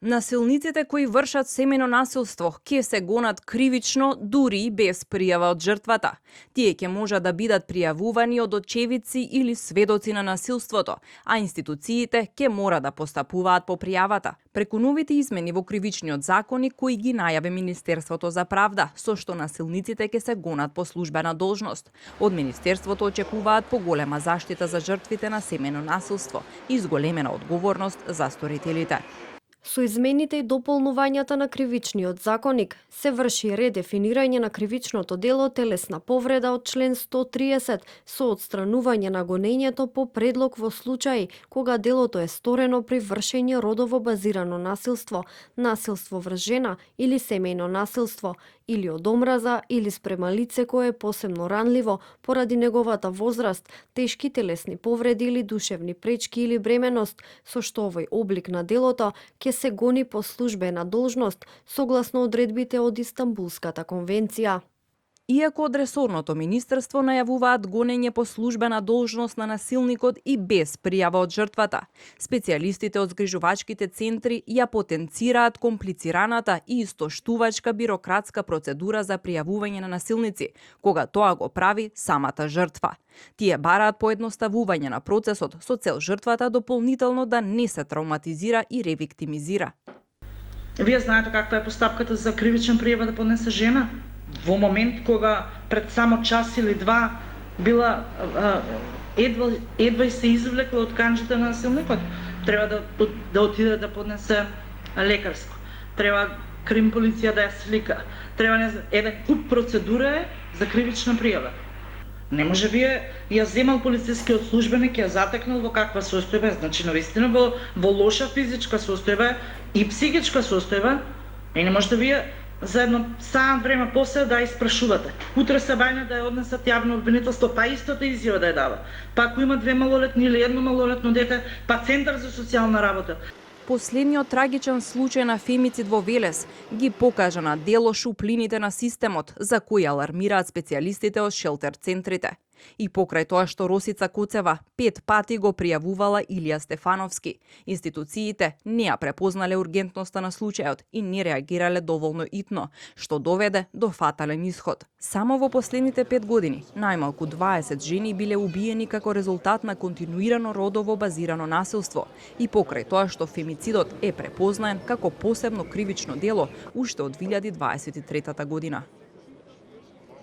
Насилниците кои вршат семејно насилство ќе се гонат кривично дури и без пријава од жртвата. Тие ќе можат да бидат пријавувани од очевидци или сведоци на насилството, а институциите ќе мора да постапуваат по пријавата. Преку новите измени во кривичниот законник кои ги најави Министерството за правда, со што насилниците ќе се гонат по службена должност. Од Министерството очекуваат поголема заштита за жртвите на семејно насилство и зголемена одговорност за сторителите. Со измените и дополнувањата на кривичниот законник се врши редефинирање на кривичното дело телесна повреда од член 130 со отстранување на гонењето по предлог во случаи кога делото е сторено при вршење родово базирано насилство, насилство врз жена или семејно насилство, или од омраза или спрема лице кое е посебно ранливо поради неговата возраст, тешки телесни повреди или душевни пречки или бременост, со што овој облик на делото ќе се гони по службена должност согласно одредбите од Истанбулската конвенција. Иако од ресорното министерство најавуваат гонење по службена должност на насилникот и без пријава од жртвата, специјалистите од згрижувачките центри ја потенцираат комплицираната и истоштувачка бирократска процедура за пријавување на насилници, кога тоа го прави самата жртва. Тие бараат поедноставување на процесот со цел жртвата дополнително да не се травматизира и ревиктимизира. Вие знаете каква е постапката за кривичен пријава да поднесе жена? Во момент кога пред само час или два била едва и се извлекла од канџата на насилникот, треба да отиде да поднесе лекарско. Треба крим полиција да ја слика. Треба еден куп процедура е за кривична пријава. Не може вие ја земал полицискиот службеник, ја затекнал во каква состојба, значи навистина во лоша физичка состојба и психичка состојба, и не може да вие за едно сам време после да испрашувате. Утре се бајне да ја однесат јавно обвинителство, па истата изјава да ја дава. Па ако има две малолетни или едно малолетно дете, па центар за социјална работа. Последниот трагичен случај на фемицид во Велес ги покажа на дело шуплините на системот за кои алармираат специјалистите од шелтер центрите. И покрај тоа што Росица Куцева 5 пати го пријавувала Илија Стефановски, институциите не ја препознале ургентноста на случајот и не реагирале доволно итно, што доведе до фатален исход. Само во последните 5 години, најмалку 20 жени биле убиени како резултат на континуирано родово базирано насилство и покрај тоа што фемицидот е препознаен како посебно кривично дело уште од 2023 година.